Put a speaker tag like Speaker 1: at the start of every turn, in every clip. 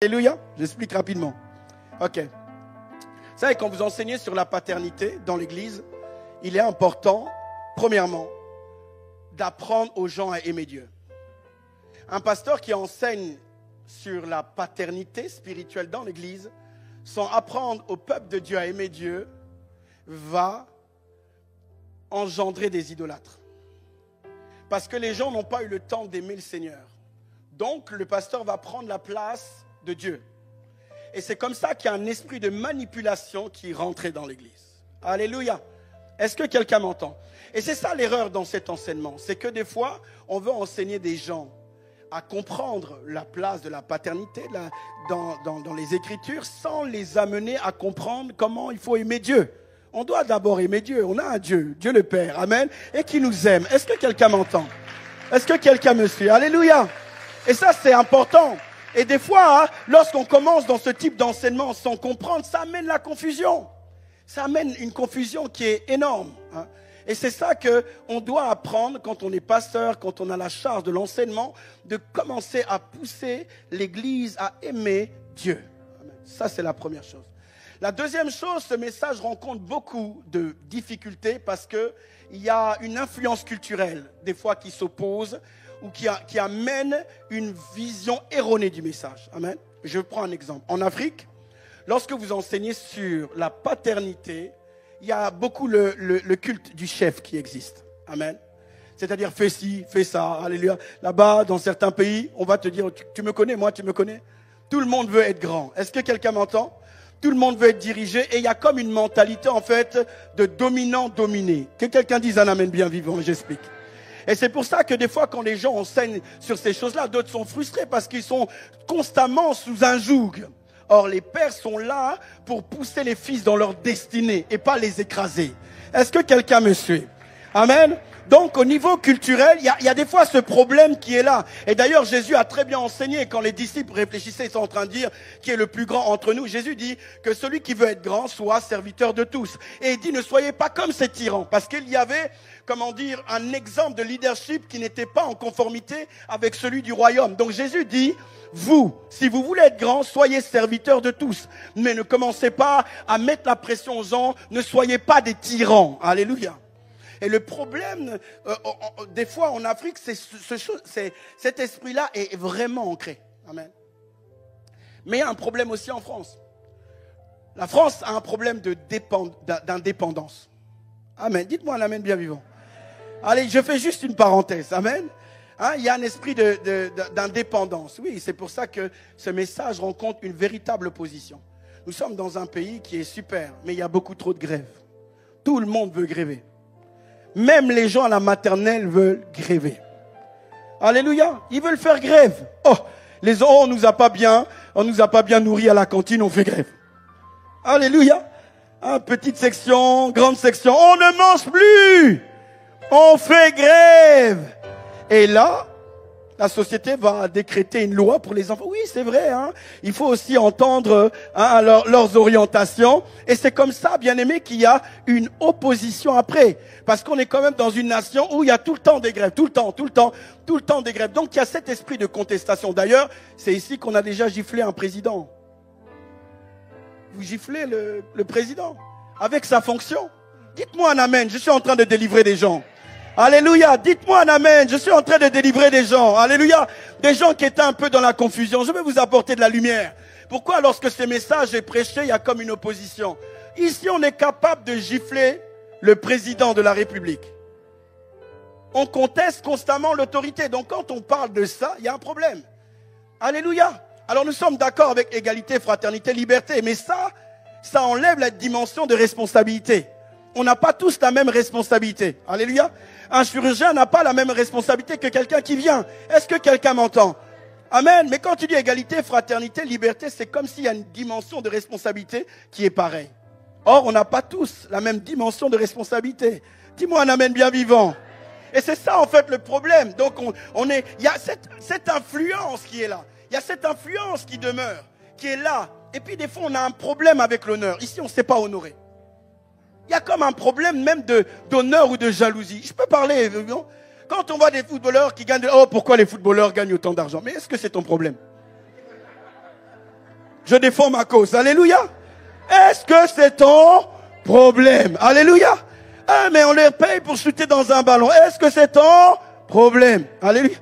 Speaker 1: Alléluia. J'explique rapidement. Ok. Vous savez, quand vous enseignez sur la paternité dans l'église, il est important, premièrement, d'apprendre aux gens à aimer Dieu. Un pasteur qui enseigne sur la paternité spirituelle dans l'église, sans apprendre au peuple de Dieu à aimer Dieu, va engendrer des idolâtres. Parce que les gens n'ont pas eu le temps d'aimer le Seigneur. Donc, le pasteur va prendre la place de Dieu. Et c'est comme ça qu'il y a un esprit de manipulation qui est rentré dans l'église. Alléluia. Est-ce que quelqu'un m'entend? Et c'est ça l'erreur dans cet enseignement. C'est que des fois, on veut enseigner des gens à comprendre la place de la paternité dans les Écritures sans les amener à comprendre comment il faut aimer Dieu. On doit d'abord aimer Dieu. On a un Dieu, Dieu le Père, amen, et qui nous aime. Est-ce que quelqu'un m'entend? Est-ce que quelqu'un me suit? Alléluia. Et ça, c'est important. Et des fois, lorsqu'on commence dans ce type d'enseignement sans comprendre, ça amène la confusion. Ça amène une confusion qui est énorme. Et c'est ça qu'on doit apprendre quand on est pasteur, quand on a la charge de l'enseignement, de commencer à pousser l'Église à aimer Dieu. Ça, c'est la première chose. La deuxième chose, ce message rencontre beaucoup de difficultés parce qu'il y a une influence culturelle, des fois qui s'oppose ou qui amène une vision erronée du message. Amen. Je prends un exemple. En Afrique, lorsque vous enseignez sur la paternité, il y a beaucoup le culte du chef qui existe. Amen. C'est-à-dire, fais ci, fais ça, alléluia. Là-bas, dans certains pays, on va te dire, tu me connais, moi, tu me connais. Tout le monde veut être grand. Est-ce que quelqu'un m'entend? Tout le monde veut être dirigé. Et il y a comme une mentalité, en fait, de dominant-dominé. Que quelqu'un dise un amen bien vivant, j'explique. Et c'est pour ça que des fois, quand les gens enseignent sur ces choses-là, d'autres sont frustrés parce qu'ils sont constamment sous un joug. Or, les pères sont là pour pousser les fils dans leur destinée et pas les écraser. Est-ce que quelqu'un me suit? Amen. Donc, au niveau culturel, il y a des fois ce problème qui est là. Et d'ailleurs, Jésus a très bien enseigné quand les disciples réfléchissaient, ils sont en train de dire qui est le plus grand entre nous. Jésus dit que celui qui veut être grand soit serviteur de tous. Et il dit ne soyez pas comme ces tyrans. Parce qu'il y avait, comment dire, un exemple de leadership qui n'était pas en conformité avec celui du royaume. Donc Jésus dit, vous, si vous voulez être grand, soyez serviteurs de tous. Mais ne commencez pas à mettre la pression aux gens. Ne soyez pas des tyrans. Alléluia. Et le problème, des fois en Afrique, cet esprit-là est vraiment ancré. Amen. Mais il y a un problème aussi en France. La France a un problème d'indépendance. Amen. Dites-moi un amen bien vivant. Allez, je fais juste une parenthèse. Amen. Il y a un esprit d'indépendance. Oui, c'est pour ça que ce message rencontre une véritable opposition. Nous sommes dans un pays qui est super, mais il y a beaucoup trop de grèves. Tout le monde veut gréver. Même les gens à la maternelle veulent gréver. Alléluia. Ils veulent faire grève. On nous a pas bien nourris à la cantine, on fait grève. Alléluia. Petite section, grande section, on ne mange plus. On fait grève. Et là, la société va décréter une loi pour les enfants. Oui, c'est vrai. Il faut aussi entendre leurs orientations. Et c'est comme ça, bien aimé, qu'il y a une opposition après. Parce qu'on est quand même dans une nation où il y a tout le temps des grèves. Tout le temps des grèves. Donc il y a cet esprit de contestation. D'ailleurs, c'est ici qu'on a déjà giflé un président. Vous giflez le président avec sa fonction. Dites-moi un amen. Je suis en train de délivrer des gens. Alléluia, dites-moi un amen, je suis en train de délivrer des gens, alléluia, des gens qui étaient un peu dans la confusion, je vais vous apporter de la lumière. Pourquoi lorsque ce message est prêché, il y a comme une opposition? Ici, on est capable de gifler le président de la République. On conteste constamment l'autorité, donc quand on parle de ça, il y a un problème. Alléluia. Alors nous sommes d'accord avec égalité, fraternité, liberté, mais ça enlève la dimension de responsabilité. On n'a pas tous la même responsabilité. Alléluia. Un chirurgien n'a pas la même responsabilité que quelqu'un qui vient. Est-ce que quelqu'un m'entend? Amen. Mais quand tu dis égalité, fraternité, liberté, c'est comme s'il y a une dimension de responsabilité qui est pareille. Or, on n'a pas tous la même dimension de responsabilité. Dis-moi un amen bien vivant. Et c'est ça en fait le problème. Donc il y a cette influence qui est là. Il y a cette influence qui demeure, qui est là. Et puis des fois, on a un problème avec l'honneur. Ici, on ne sait pas honorer. Il y a comme un problème même d'honneur ou de jalousie. Je peux parler, non? Quand on voit des footballeurs qui gagnent... pourquoi les footballeurs gagnent autant d'argent? Mais est-ce que c'est ton problème? Je défends ma cause. Alléluia. Est-ce que c'est ton problème? Alléluia. Ah, mais on les paye pour shooter dans un ballon. Est-ce que c'est ton problème? Alléluia.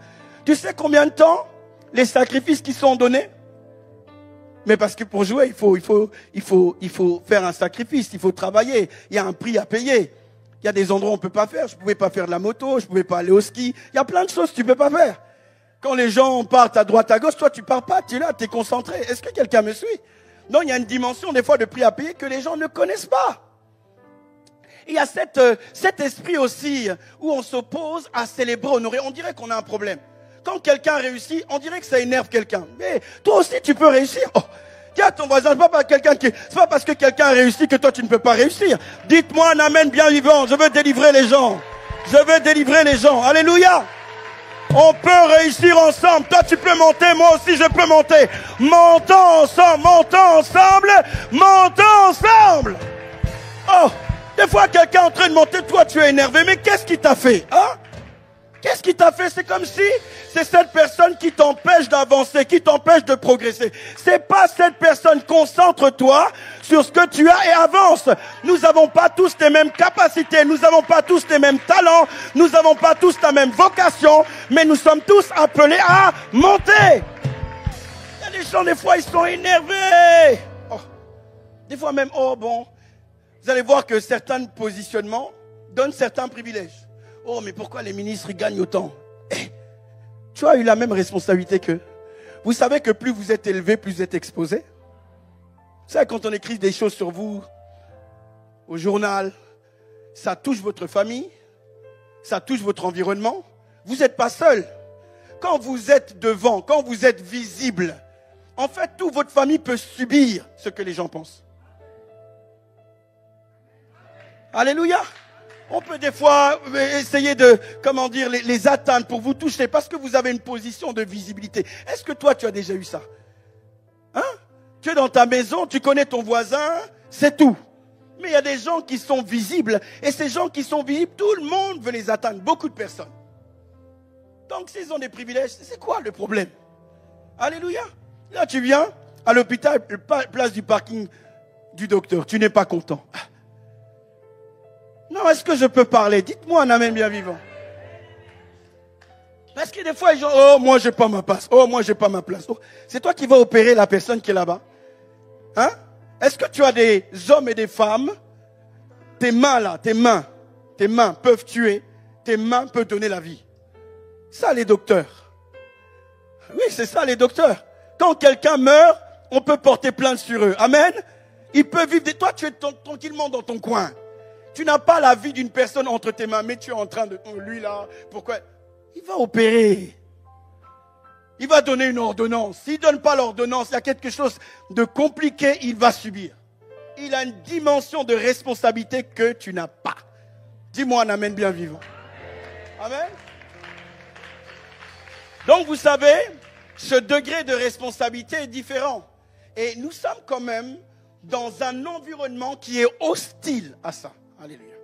Speaker 1: Tu sais combien de temps les sacrifices qui sont donnés? Mais parce que pour jouer, il faut faire un sacrifice, il faut travailler. Il y a un prix à payer. Il y a des endroits où on ne peut pas faire. Je ne pouvais pas faire de la moto, je ne pouvais pas aller au ski. Il y a plein de choses que tu ne peux pas faire. Quand les gens partent à droite, à gauche, toi tu ne pars pas, tu es là, tu es concentré. Est-ce que quelqu'un me suit? Non, il y a une dimension des fois de prix à payer que les gens ne connaissent pas. Il y a cet esprit aussi où on s'oppose à célébrer, honorer. On dirait qu'on a un problème. Quand quelqu'un réussit, on dirait que ça énerve quelqu'un. Mais toi aussi, tu peux réussir. Oh, dis à ton voisin, c'est pas parce que quelqu'un a réussi que toi, tu ne peux pas réussir. Dites-moi un amen bien vivant. Je veux délivrer les gens. Je veux délivrer les gens. Alléluia. On peut réussir ensemble. Toi, tu peux monter. Moi aussi, je peux monter. Montons ensemble. Montons ensemble. Montons ensemble. Oh, des fois, quelqu'un est en train de monter. Toi, tu es énervé. Mais qu'est-ce qui t'a fait? Hein? Qu'est-ce qui t'a fait? C'est comme si c'est cette personne qui t'empêche d'avancer, qui t'empêche de progresser. C'est pas cette personne. Concentre-toi sur ce que tu as et avance. Nous n'avons pas tous les mêmes capacités, nous n'avons pas tous les mêmes talents, nous n'avons pas tous la même vocation, mais nous sommes tous appelés à monter. Il y a des gens, des fois, ils sont énervés. Oh. Des fois même, oh bon, vous allez voir que certains positionnements donnent certains privilèges. Oh, mais pourquoi les ministres ils gagnent autant? Tu as eu la même responsabilité qu'eux. Vous savez que plus vous êtes élevé, plus vous êtes exposé. Vous savez, quand on écrit des choses sur vous, au journal, ça touche votre famille, ça touche votre environnement. Vous n'êtes pas seul. Quand vous êtes devant, quand vous êtes visible, en fait, toute votre famille peut subir ce que les gens pensent. Alléluia. On peut des fois essayer de, comment dire, les atteindre pour vous toucher parce que vous avez une position de visibilité. Est-ce que toi, tu as déjà eu ça? Hein? Tu es dans ta maison, tu connais ton voisin, c'est tout. Mais il y a des gens qui sont visibles. Et ces gens qui sont visibles, tout le monde veut les atteindre. Beaucoup de personnes. Donc, s'ils ont des privilèges, c'est quoi le problème? Alléluia. Là, tu viens à l'hôpital, place du parking du docteur. Tu n'es pas content. Non, est-ce que je peux parler? Dites-moi un amen bien vivant. Parce que des fois, les gens, oh, moi, j'ai pas ma place. Oh, moi, j'ai pas ma place. Oh, c'est toi qui vas opérer la personne qui est là-bas. Hein? Est-ce que tu as des hommes et des femmes? Tes mains là, tes mains peuvent tuer. Tes mains peuvent donner la vie. Ça, les docteurs. Oui, c'est ça, les docteurs. Quand quelqu'un meurt, on peut porter plainte sur eux. Amen? Ils peuvent vivre des... Toi, tu es tranquillement dans ton coin. Tu n'as pas la vie d'une personne entre tes mains, mais tu es en train de... Oh, lui là, pourquoi? Il va opérer. Il va donner une ordonnance. S'il ne donne pas l'ordonnance, il y a quelque chose de compliqué, il va subir. Il a une dimension de responsabilité que tu n'as pas. Dis-moi un amen bien vivant. Amen. Donc vous savez, ce degré de responsabilité est différent. Et nous sommes quand même dans un environnement qui est hostile à ça. Alléluia.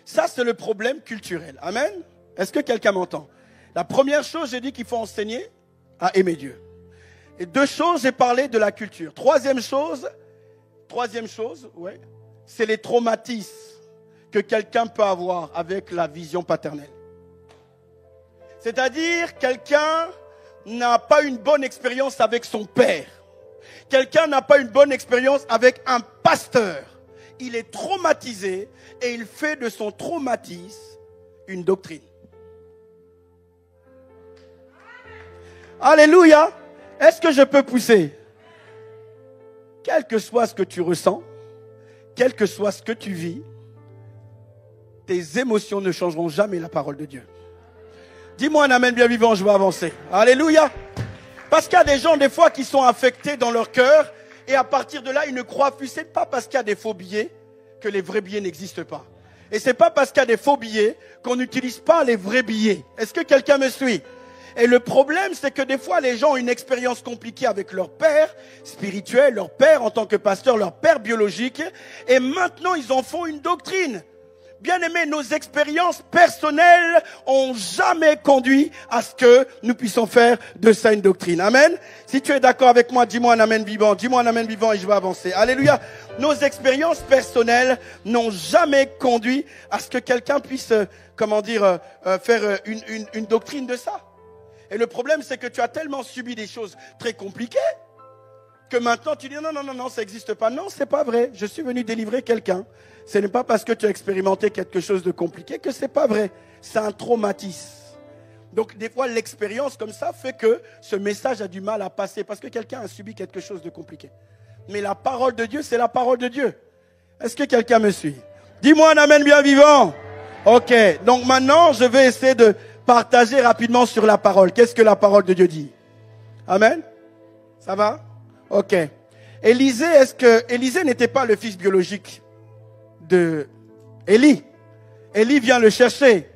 Speaker 1: Ça, c'est le problème culturel. Amen. Est-ce que quelqu'un m'entend? La première chose, j'ai dit qu'il faut enseigner à aimer Dieu. Et deux choses, j'ai parlé de la culture. Troisième chose, ouais, c'est les traumatismes que quelqu'un peut avoir avec la vision paternelle. C'est-à-dire, quelqu'un n'a pas une bonne expérience avec son père. Quelqu'un n'a pas une bonne expérience avec un pasteur. Il est traumatisé et il fait de son traumatisme une doctrine. Alléluia. Est-ce que je peux pousser? Quel que soit ce que tu ressens, quel que soit ce que tu vis, tes émotions ne changeront jamais la parole de Dieu. Dis-moi un amen bien vivant, je vais avancer. Alléluia. Parce qu'il y a des gens des fois qui sont affectés dans leur cœur et à partir de là, ils ne croient plus. Ce n'est pas parce qu'il y a des faux billets que les vrais billets n'existent pas. Et ce n'est pas parce qu'il y a des faux billets qu'on n'utilise pas les vrais billets. Est-ce que quelqu'un me suit? Et le problème, c'est que des fois, les gens ont une expérience compliquée avec leur père spirituel, leur père en tant que pasteur, leur père biologique. Et maintenant, ils en font une doctrine. bien aimé, nos expériences personnelles ont jamais conduit à ce que nous puissions faire de ça une doctrine. Amen. Si tu es d'accord avec moi, dis-moi un amen vivant. Dis-moi un amen vivant et je vais avancer. Alléluia. Nos expériences personnelles n'ont jamais conduit à ce que quelqu'un puisse, faire une doctrine de ça. Et le problème, c'est que tu as tellement subi des choses très compliquées que maintenant tu dis non, ça n'existe pas. Non, c'est pas vrai. Je suis venu délivrer quelqu'un. Ce n'est pas parce que tu as expérimenté quelque chose de compliqué que c'est pas vrai. C'est un traumatisme. Donc des fois, l'expérience comme ça fait que ce message a du mal à passer parce que quelqu'un a subi quelque chose de compliqué. Mais la parole de Dieu, c'est la parole de Dieu. Est-ce que quelqu'un me suit? Dis-moi un amen bien vivant. Ok, donc maintenant, je vais essayer de partager rapidement sur la parole. Qu'est-ce que la parole de Dieu dit? Amen. Ça va? Ok. Élisée n'était pas le fils biologique de Élie. Élie vient le chercher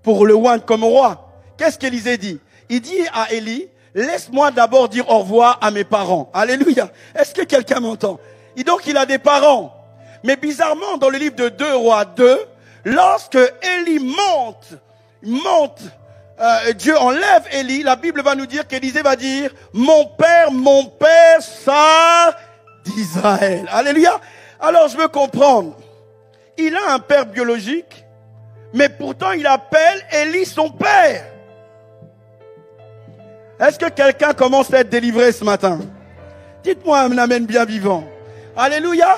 Speaker 1: pour le oindre comme roi. Qu'est-ce qu'Élisée dit? Il dit à Élie, laisse-moi d'abord dire au revoir à mes parents. Alléluia. Est-ce que quelqu'un m'entend? Et donc il a des parents. Mais bizarrement, dans le livre de 2 Rois 2, lorsque Élie monte, Dieu enlève Élie, la Bible va nous dire qu'Élisée va dire mon père, ça d'Israël. Alléluia. Alors je veux comprendre. Il a un père biologique, mais pourtant il appelle Élie son père. Est-ce que quelqu'un commence à être délivré ce matin? Dites-moi un amen bien vivant. Alléluia.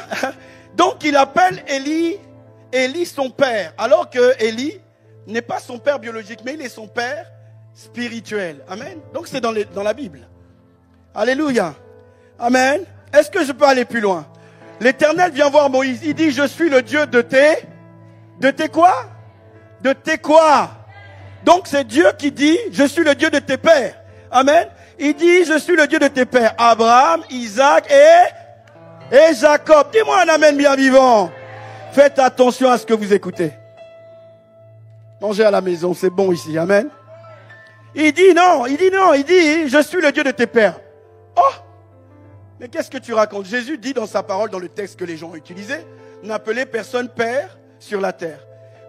Speaker 1: Donc il appelle Élie son père, alors que Élie n'est pas son père biologique, mais il est son père spirituel. Amen. Donc c'est dans la Bible. Alléluia. Amen. Est-ce que je peux aller plus loin? L'Éternel vient voir Moïse. Il dit, je suis le Dieu de tes quoi? De tes quoi? Donc c'est Dieu qui dit, je suis le Dieu de tes pères. Amen. Il dit, je suis le Dieu de tes pères. Abraham, Isaac et Jacob. Dis-moi un amen bien vivant. Faites attention à ce que vous écoutez. Mangez à la maison, c'est bon ici. Amen. Il dit, je suis le Dieu de tes pères. Oh! Mais qu'est-ce que tu racontes? Jésus dit dans sa parole, dans le texte que les gens ont utilisé, n'appelez personne père sur la terre.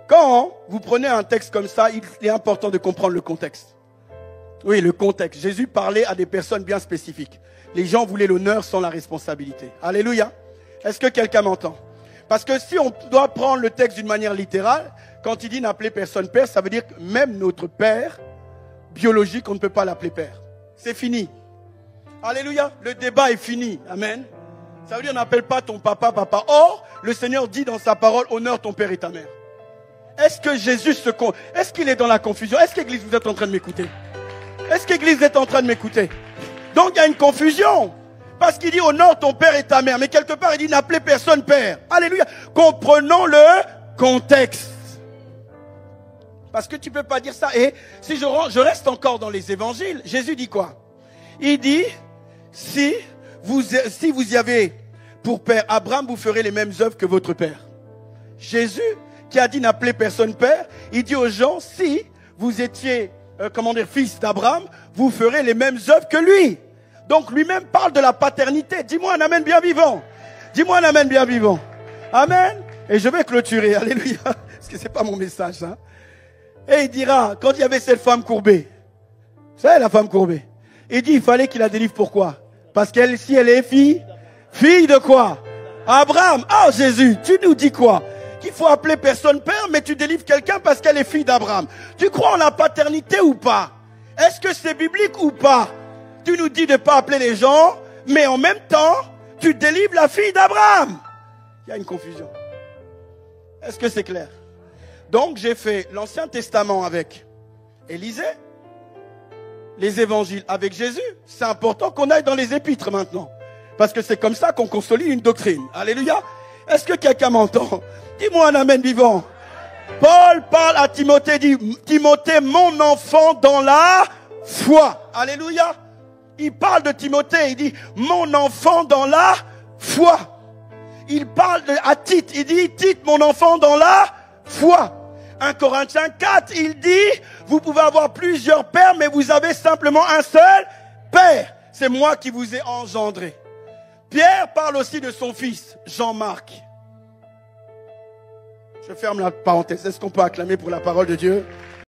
Speaker 1: Quand vous prenez un texte comme ça, il est important de comprendre le contexte. Oui, le contexte. Jésus parlait à des personnes bien spécifiques. Les gens voulaient l'honneur sans la responsabilité. Alléluia. Est-ce que quelqu'un m'entend? Parce que si on doit prendre le texte d'une manière littérale, quand il dit n'appeler personne père, ça veut dire que même notre père biologique, on ne peut pas l'appeler père. C'est fini. Alléluia. Le débat est fini. Amen. Ça veut dire on n'appelle pas ton papa. Or, le Seigneur dit dans sa parole, honore ton père et ta mère. Est-ce que Jésus est-ce qu'il est dans la confusion? Est-ce qu'Église, vous êtes en train de m'écouter? Est-ce qu'Église, vous êtes en train de m'écouter? Donc il y a une confusion. Parce qu'il dit honore ton père et ta mère. Mais quelque part, il dit n'appelez personne père. Alléluia. Comprenons le contexte. Parce que tu ne peux pas dire ça. Et si je reste encore dans les évangiles, Jésus dit quoi? Il dit, si vous y avez pour père Abraham, vous ferez les mêmes œuvres que votre père. Jésus, qui a dit n'appelez personne père, il dit aux gens, si vous étiez, fils d'Abraham, vous ferez les mêmes œuvres que lui. Donc lui-même parle de la paternité. Dis-moi un amen bien vivant. Dis-moi un amen bien vivant. Amen. Et je vais clôturer. Alléluia. Parce que c'est pas mon message, hein. Et il dira, quand il y avait cette femme courbée, vous savez la femme courbée, il dit il fallait qu'il la délivre. Pourquoi? Parce qu'elle, si elle est fille de quoi? Abraham. Ah Jésus, tu nous dis quoi? Qu'il faut appeler personne père, mais tu délivres quelqu'un parce qu'elle est fille d'Abraham. Tu crois en la paternité ou pas? Est-ce que c'est biblique ou pas? Tu nous dis de ne pas appeler les gens, mais en même temps, tu délivres la fille d'Abraham. Il y a une confusion. Est-ce que c'est clair? Donc j'ai fait l'Ancien Testament avec Élisée, les évangiles avec Jésus. C'est important qu'on aille dans les épîtres maintenant. Parce que c'est comme ça qu'on consolide une doctrine. Alléluia. Est-ce que quelqu'un m'entend? Dis-moi un amen vivant. Paul parle à Timothée, dit Timothée, mon enfant dans la foi. Alléluia. Il parle de Timothée, il dit mon enfant dans la foi. Il parle à Tite, il dit Tite, mon enfant dans la foi. 1 Corinthiens 4, il dit, vous pouvez avoir plusieurs pères, mais vous avez simplement un seul père. C'est moi qui vous ai engendré. Pierre parle aussi de son fils, Jean-Marc. Je ferme la parenthèse. Est-ce qu'on peut acclamer pour la parole de Dieu?